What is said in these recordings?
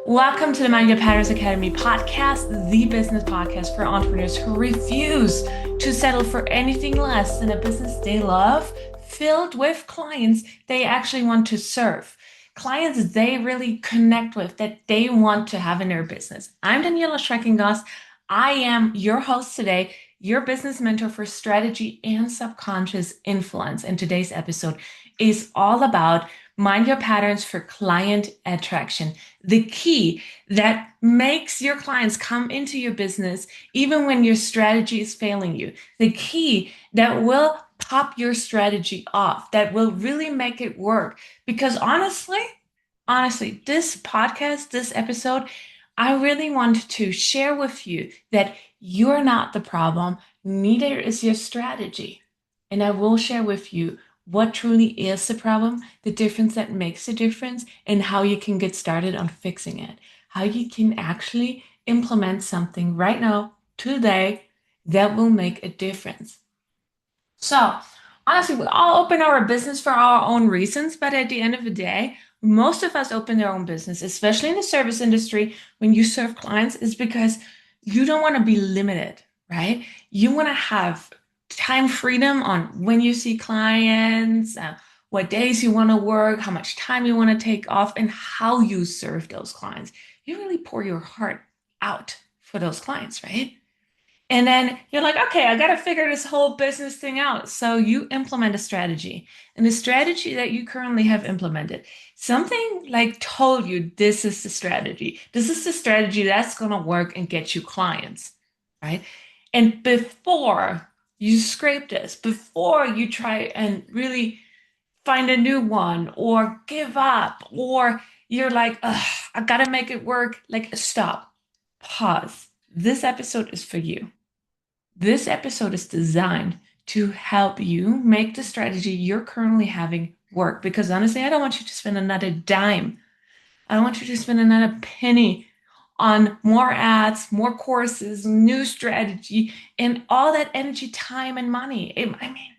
Welcome to the Mind Your Patterns Academy podcast, the business podcast for entrepreneurs who refuse to settle for anything less than a business they love, filled with clients they actually want to serve, clients they really connect with, that they want to have in their business. I'm Daniela Schreckengoss. I am your host today, your business mentor for strategy and subconscious influence. And today's episode is all about mind your patterns for client attraction. The key that makes your clients come into your business even when your strategy is failing you. The key that will pop your strategy off, that will really make it work. Because honestly, this podcast, this episode, I really want to share with you that you're not the problem, neither is your strategy. And I will share with you what truly is the problem, the difference that makes the difference, and how you can get started on fixing it. How you can actually implement something right now, today, that will make a difference. So, honestly, we all open our business for our own reasons, but at the end of the day, most of us open their own business, especially in the service industry, when you serve clients, is because you don't want to be limited, right? You want to have time freedom on when you see clients, what days you want to work, how much time you want to take off, and how you serve those clients. You really pour your heart out for those clients, right? And then you're like, okay, I got to figure this whole business thing out. So you implement a strategy. And the strategy that you currently have implemented, something like told you this is the strategy. This is the strategy that's going to work and get you clients, right? And before you scrape this, before you try and really find a new one or give up, or you're like, I got to make it work, like stop, pause. This episode is for you. This episode is designed to help you make the strategy you're currently having work. Because honestly, I don't want you to spend another dime. I don't want you to spend another penny on more ads, more courses, new strategy, and all that energy, time, and money. I mean,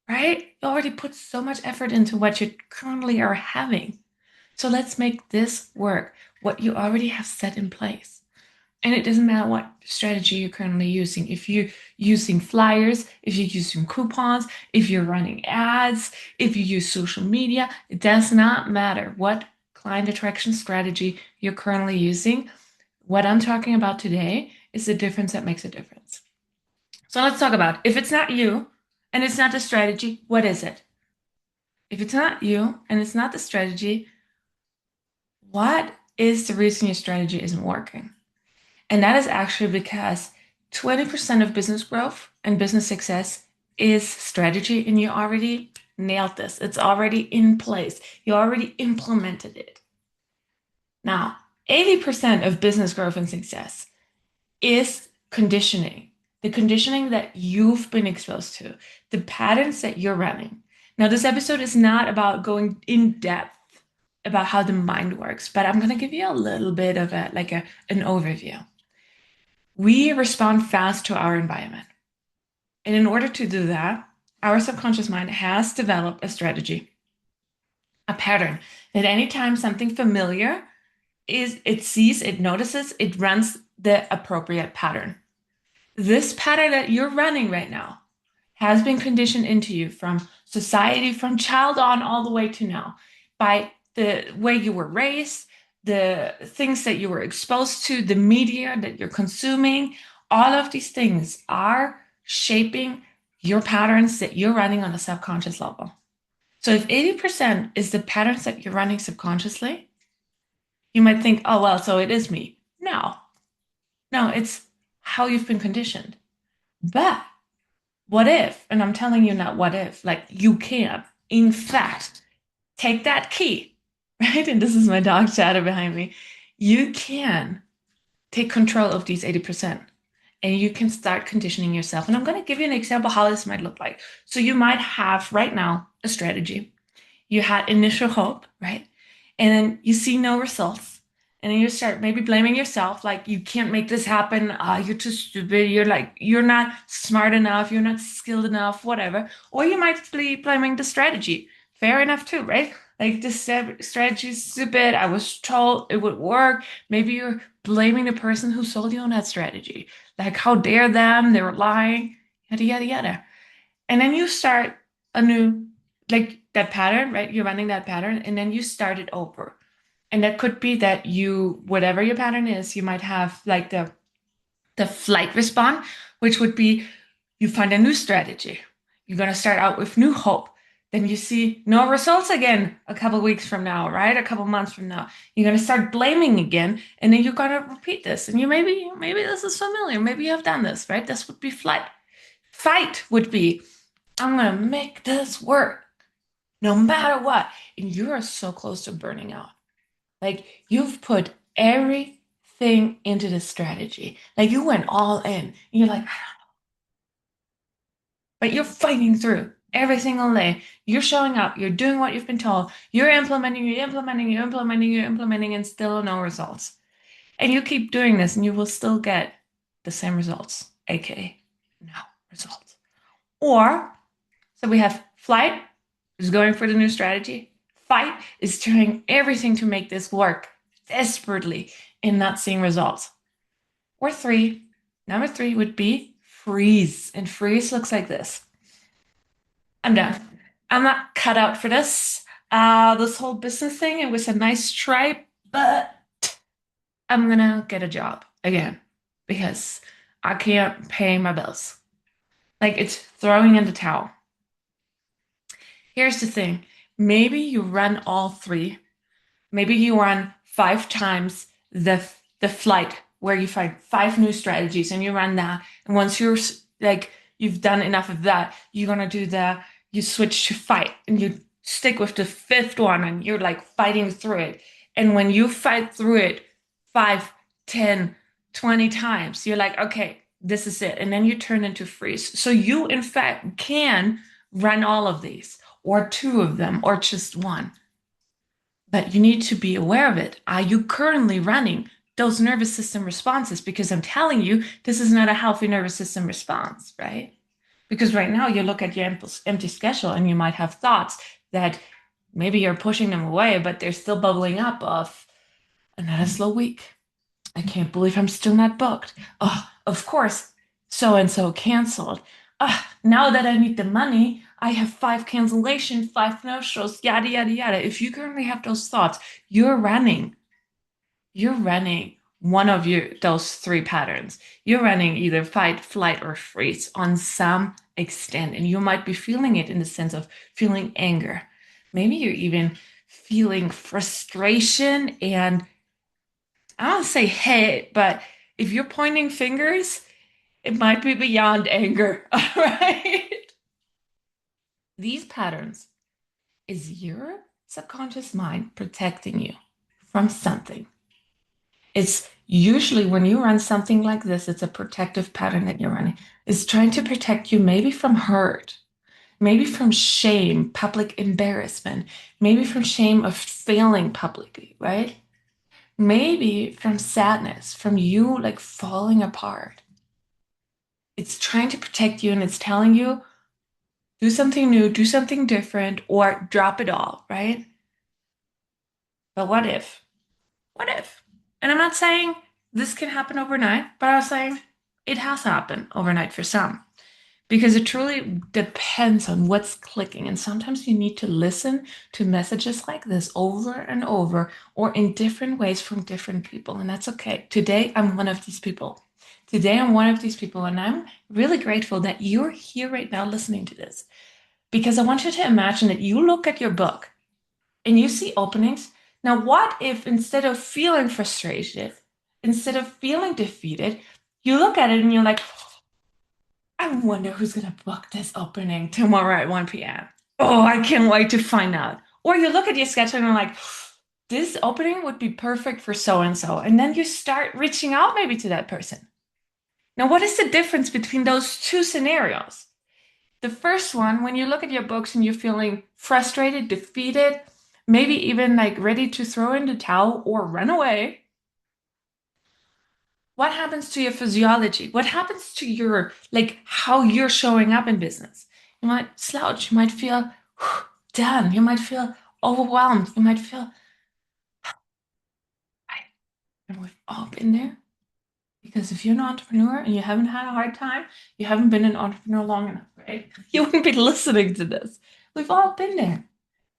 right? You already put so much effort into what you currently are having. So let's make this work, what you already have set in place. And it doesn't matter what strategy you're currently using. If you're using flyers, if you're using coupons, if you're running ads, if you use social media, it does not matter what client attraction strategy you're currently using. What I'm talking about today is the difference that makes a difference. So let's talk about if it's not you and it's not the strategy, what is it? If it's not you and it's not the strategy, what is the reason your strategy isn't working? And that is actually because 20% of business growth and business success is strategy, and you already nailed this. It's already in place. You already implemented it. Now, 80% of business growth and success is conditioning, the conditioning that you've been exposed to, the patterns that you're running. Now, this episode is not about going in depth about how the mind works, but I'm going to give you a little bit of an overview. We respond fast to our environment. And in order to do that, our subconscious mind has developed a strategy, a pattern that anytime something familiar it sees, it notices, it runs the appropriate pattern. This pattern that you're running right now has been conditioned into you from society, from child on all the way to now, by the way you were raised, the things that you were exposed to, the media that you're consuming. All of these things are shaping your patterns that you're running on a subconscious level. So if 80% is the patterns that you're running subconsciously, you might think, oh, well, so it is me. No, it's how you've been conditioned. But what if, and I'm telling you not what if, like you can, in fact, take that key, right? And this is my dog Shadow behind me. You can take control of these 80% and you can start conditioning yourself. And I'm going to give you an example how this might look like. So you might have right now a strategy. You had initial hope, right? And then you see no results. And then you start maybe blaming yourself, like you can't make this happen. You're too stupid. You're not smart enough. You're not skilled enough, whatever. Or you might be blaming the strategy. Fair enough too, right? Like this strategy is stupid. I was told it would work. Maybe you're blaming the person who sold you on that strategy. Like, how dare them? They were lying, yada, yada, yada. And then you start a new, like that pattern, right? You're running that pattern and then you start it over. And that could be that you, whatever your pattern is, you might have like the flight response, which would be you find a new strategy. You're going to start out with new hope. Then you see no results again a couple weeks from now, right? A couple months from now. You're going to start blaming again, and then you're going to repeat this. And you maybe this is familiar. Maybe you have done this, right? This would be flight. Fight would be I'm going to make this work no matter what. And you are so close to burning out. Like you've put everything into the strategy. Like you went all in. And you're like, but you're fighting through every single day. You're showing up. You're doing what you've been told. You're implementing, and still no results. And you keep doing this and you will still get the same results, aka no results. Or, so we have flight is going for the new strategy. Fight is trying everything to make this work desperately and not seeing results. Or number three would be freeze. And freeze looks like this. I'm done. I'm not cut out for this. This whole business thing, it was a nice try, but I'm gonna get a job again because I can't pay my bills. Like it's throwing in the towel. Here's the thing. Maybe you run all three. Maybe you run 5 times the flight where you find 5 new strategies and you run that. And once you're like you've done enough of that, you're gonna do you switch to fight and you stick with the 5th one and you're like fighting through it. And when you fight through it 5, 10, 20 times, you're like, okay, this is it. And then you turn into freeze. So you, in fact, can run all of these or 2 of them or just one. But you need to be aware of it. Are you currently running those nervous system responses? Because I'm telling you, this is not a healthy nervous system response, right? Because right now you look at your empty schedule and you might have thoughts that maybe you're pushing them away, but they're still bubbling up of another slow week. I can't believe I'm still not booked. Oh, of course, so and so canceled. Now that I need the money, I have 5 cancellations, 5 no-shows, yada, yada, yada. If you currently have those thoughts, you're running one of those 3 patterns. You're running either fight, flight, or freeze on some extent. And you might be feeling it in the sense of feeling anger. Maybe you're even feeling frustration and I don't say hate, but if you're pointing fingers, it might be beyond anger. All right. These patterns is your subconscious mind protecting you from something. It's usually when you run something like this, it's a protective pattern that you're running. It's trying to protect you maybe from hurt, maybe from shame, public embarrassment, maybe from shame of failing publicly, right? Maybe from sadness, from you like falling apart. It's trying to protect you and it's telling you, do something new, do something different, or drop it all, right? But what if? What if? And I'm not saying this can happen overnight, but I was saying it has happened overnight for some because it truly depends on what's clicking. And sometimes you need to listen to messages like this over and over or in different ways from different people. And that's okay. Today, I'm one of these people. Today, I'm one of these people. And I'm really grateful that you're here right now listening to this because I want you to imagine that you look at your book and you see openings. Now, what if instead of feeling frustrated, instead of feeling defeated, you look at it and you're like, I wonder who's going to book this opening tomorrow at 1 p.m. Oh, I can't wait to find out. Or you look at your schedule and you're like, this opening would be perfect for so and so. And then you start reaching out maybe to that person. Now, what is the difference between those 2 scenarios? The first one, when you look at your books and you're feeling frustrated, defeated, maybe even like ready to throw in the towel or run away, what happens to your physiology? What happens to your, like, how you're showing up in business? You might slouch, you might feel done, you might feel overwhelmed. You might feel, I, and we've all been there. Because if you're an entrepreneur and you haven't had a hard time, you haven't been an entrepreneur long enough, right? You wouldn't be listening to this. We've all been there.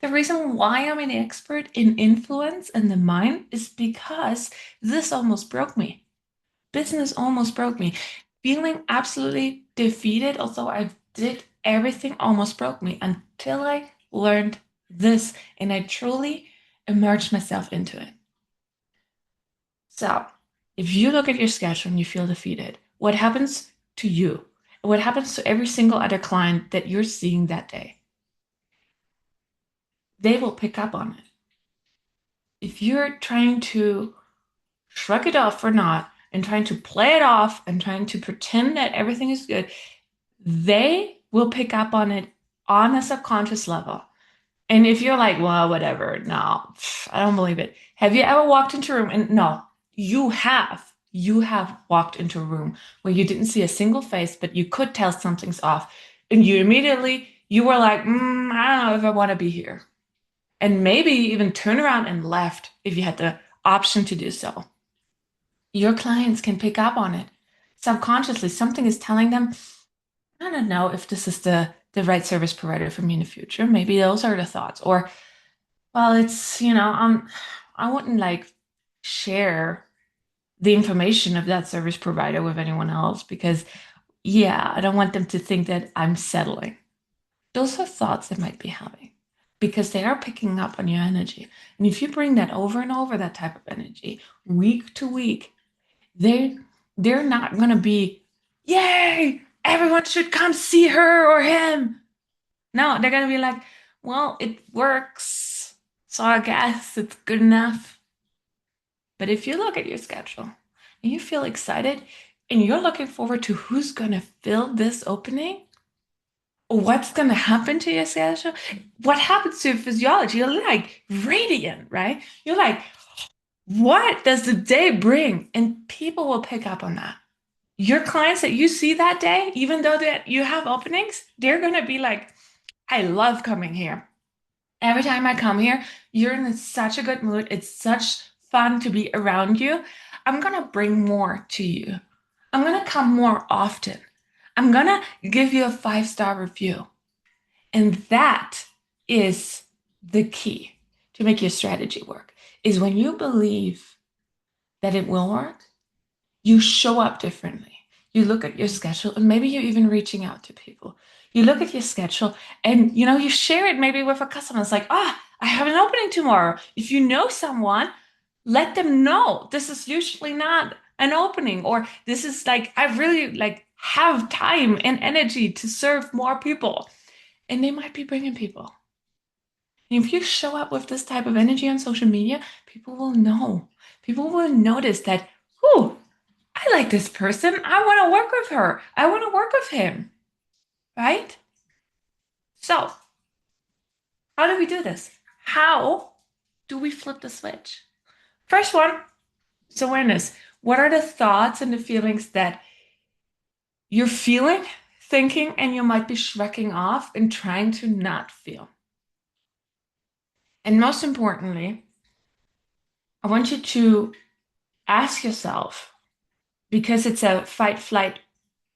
The reason why I'm an expert in influence and the mind is because this almost broke me. Business almost broke me. Feeling absolutely defeated, although I did everything, almost broke me until I learned this and I truly immersed myself into it. So, if you look at your schedule and you feel defeated, what happens to you? What happens to every single other client that you're seeing that day? They will pick up on it. If you're trying to shrug it off or not, and trying to play it off and trying to pretend that everything is good, they will pick up on it on a subconscious level. And if you're like, well, whatever, no, I don't believe it. Have you ever walked into a room and no, you have walked into a room where you didn't see a single face, but you could tell something's off. And you were like, I don't know if I want to be here. And maybe even turn around and left if you had the option to do so. Your clients can pick up on it. Subconsciously, something is telling them, I don't know if this is the right service provider for me in the future. Maybe those are the thoughts. Or, well, it's, I wouldn't like share the information of that service provider with anyone else because, yeah, I don't want them to think that I'm settling. Those are thoughts they might be having because they are picking up on your energy. And if you bring that over and over, that type of energy, week to week, they they're not gonna be, yay, everyone should come see her or him. No, they're gonna be like, well, it works, so I guess it's good enough. But if you look at your schedule and you feel excited and you're looking forward to who's gonna fill this opening, what's gonna happen to your schedule, what happens to your physiology, you're like radiant, right? You're like, what does the day bring? And people will pick up on that. Your clients that you see that day, even though that you have openings, they're gonna be like, I love coming here. Every time I come here, you're in such a good mood. It's such fun to be around you. I'm gonna bring more to you. I'm gonna come more often. I'm gonna give you a 5-star review. And that is the key to make your strategy work, is when you believe that it will work, you show up differently. You look at your schedule and maybe you're even reaching out to people. You look at your schedule and you share it maybe with a customer. It's like, I have an opening tomorrow. If you know someone, let them know this is usually not an opening, or this is like, I really like have time and energy to serve more people. And they might be bringing people. And if you show up with this type of energy on social media, people will know. People will notice that, whoo, I like this person. I want to work with her. I want to work with him. Right? So, how do we do this? How do we flip the switch? First one is awareness. What are the thoughts and the feelings that you're feeling, thinking, and you might be shrugging off and trying to not feel? And most importantly, I want you to ask yourself, because it's a fight, flight,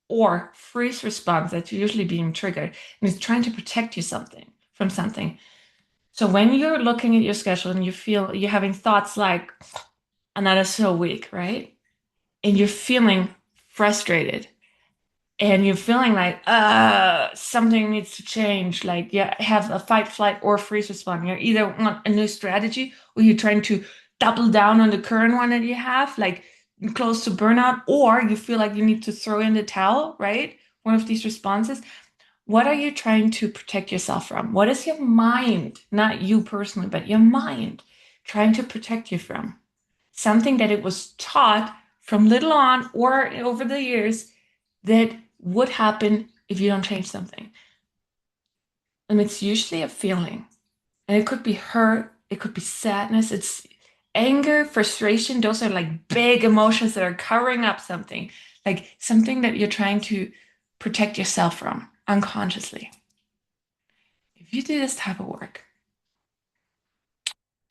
or freeze response that's usually being triggered, and it's trying to protect you from something. So when you're looking at your schedule and you feel you're having thoughts like another so week, right? And you're feeling frustrated and you're feeling like something needs to change, like you have a fight, flight, or freeze response. You either want a new strategy or you're trying to double down on the current one that you have, like close to burnout, or you feel like you need to throw in the towel, right? One of these responses. What are you trying to protect yourself from? What is your mind, not you personally, but your mind trying to protect you from? Something that it was taught from little on or over the years that would happen if you don't change something. And it's usually a feeling. And it could be hurt, it could be sadness, it's anger, frustration. Those are like big emotions that are covering up something, like something that you're trying to protect yourself from unconsciously. If you do this type of work,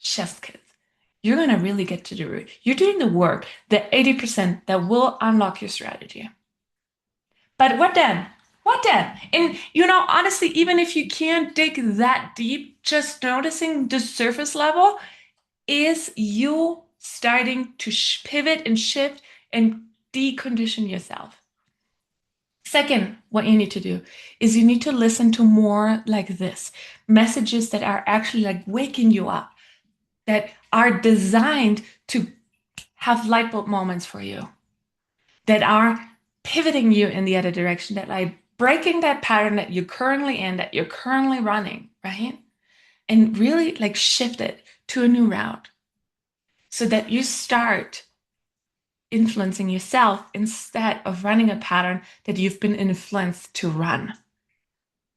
chef's kiss. You're going to really get to the root. You're doing the work, the 80% that will unlock your strategy. But what then? What then? And honestly, even if you can't dig that deep, just noticing the surface level is you starting to pivot and shift and decondition yourself. Second, what you need to do is you need to listen to more like this messages that are actually like waking you up, that are designed to have light bulb moments for you, that are pivoting you in the other direction, that are breaking that pattern that you're currently in, that you're currently running, right? And really like shift it to a new route so that you start influencing yourself instead of running a pattern that you've been influenced to run.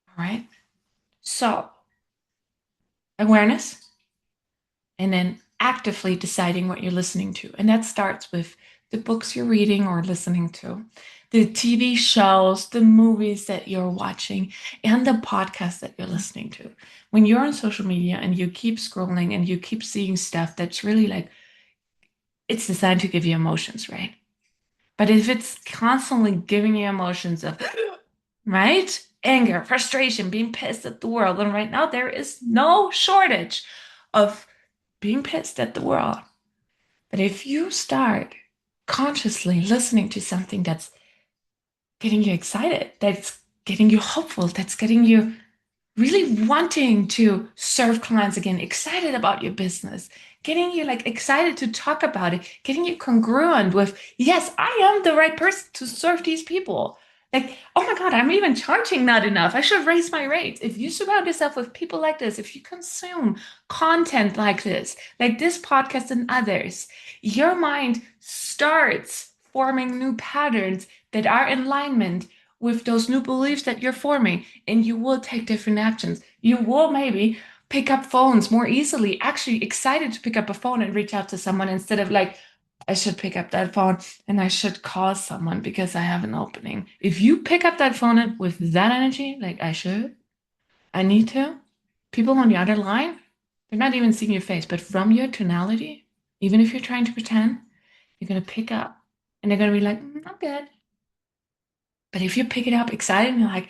All right. So, awareness, and then actively deciding what you're listening to. And that starts with the books you're reading or listening to, the TV shows, the movies that you're watching, and the podcasts that you're listening to. When you're on social media and you keep scrolling and you keep seeing stuff that's really like, it's designed to give you emotions, right? But if it's constantly giving you emotions of, right? Anger, frustration, being pissed at the world. And right now, there is no shortage of being pissed at the world. But if you start consciously listening to something that's getting you excited, that's getting you hopeful, that's getting you really wanting to serve clients again, excited about your business, getting you like excited to talk about it, getting you congruent with, yes, I am the right person to serve these people. Like, oh my God, I'm even charging not enough. I should raise my rates. If you surround yourself with people like this, if you consume content like this podcast and others, your mind starts forming new patterns that are in alignment with those new beliefs that you're forming, and you will take different actions. You will maybe pick up phones more easily, actually excited to pick up a phone and reach out to someone instead of like, I should pick up that phone and I should call someone because I have an opening. If you pick up that phone with that energy, like I need to, people on the other line, they're not even seeing your face, but from your tonality, even if you're trying to pretend, you're going to pick up and they're going to be like, I'm good. But if you pick it up excited and you're like,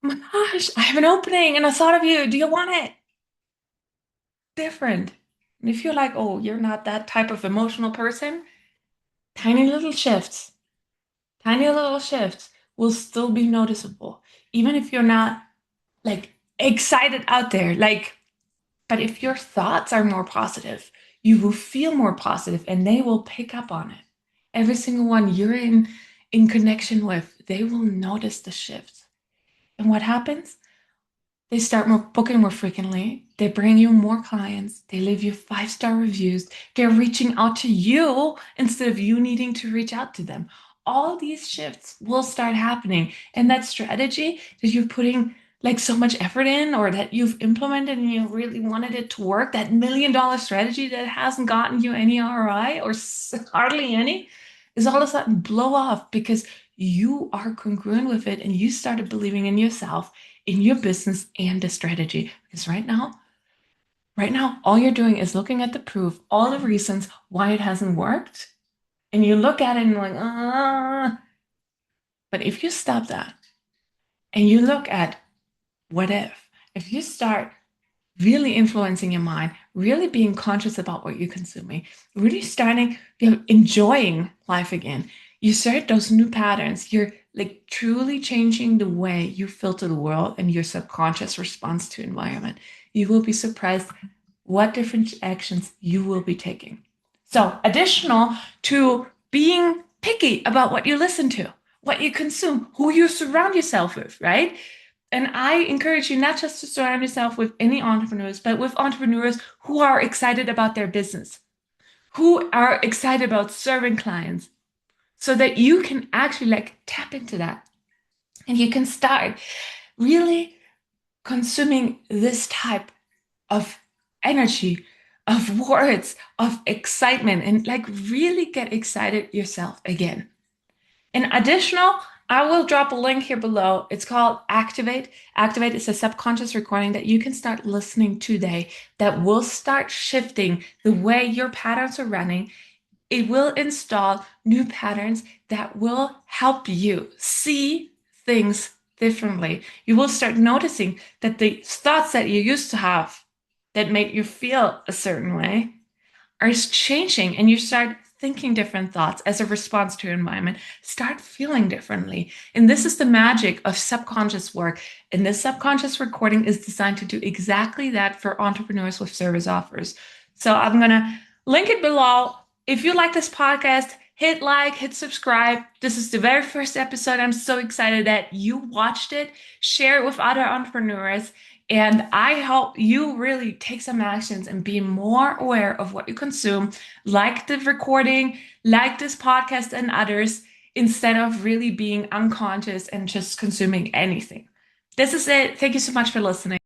oh my gosh, I have an opening and I thought of you. Do you want it? Different. And if you're like, oh, you're not that type of emotional person, tiny little shifts will still be noticeable. Even if you're not like excited out there, like, but if your thoughts are more positive, you will feel more positive and they will pick up on it. Every single one you're in connection with, they will notice the shifts. And what happens? They start booking more frequently. They bring you more clients. They leave you 5-star reviews. They're reaching out to you instead of you needing to reach out to them. All these shifts will start happening. And that strategy that you're putting like so much effort in or that you've implemented and you really wanted it to work, that $1 million strategy that hasn't gotten you any ROI or hardly any, is all of a sudden blow off because you are congruent with it and you started believing in yourself, in your business and the strategy. Because right now, all you're doing is looking at the proof, all the reasons why it hasn't worked. And you look at it and you're like, ah. But if you stop that and you look at what if you start really influencing your mind, really being conscious about what you're consuming, really starting enjoying life again, you start those new patterns. You're like truly changing the way you filter the world and your subconscious response to environment. You will be surprised what different actions you will be taking. So, additional to being picky about what you listen to, what you consume, who you surround yourself with, right? And I encourage you not just to surround yourself with any entrepreneurs, but with entrepreneurs who are excited about their business, who are excited about serving clients, so that you can actually like tap into that and you can start really consuming this type of energy, of words, of excitement, and like really get excited yourself again. And additional, I will drop a link here below. It's called Activate. Activate is a subconscious recording that you can start listening today that will start shifting the way your patterns are running. It will install new patterns that will help you see things differently. You will start noticing that the thoughts that you used to have that made you feel a certain way are changing, and you start thinking different thoughts as a response to your environment, start feeling differently. And this is the magic of subconscious work. And this subconscious recording is designed to do exactly that for entrepreneurs with service offers. So I'm going to link it below. If you like this podcast, hit like, hit subscribe. This is the very first episode. I'm so excited that you watched it. Share it with other entrepreneurs. And I hope you really take some actions and be more aware of what you consume, like the recording, like this podcast and others, instead of really being unconscious and just consuming anything. This is it. Thank you so much for listening.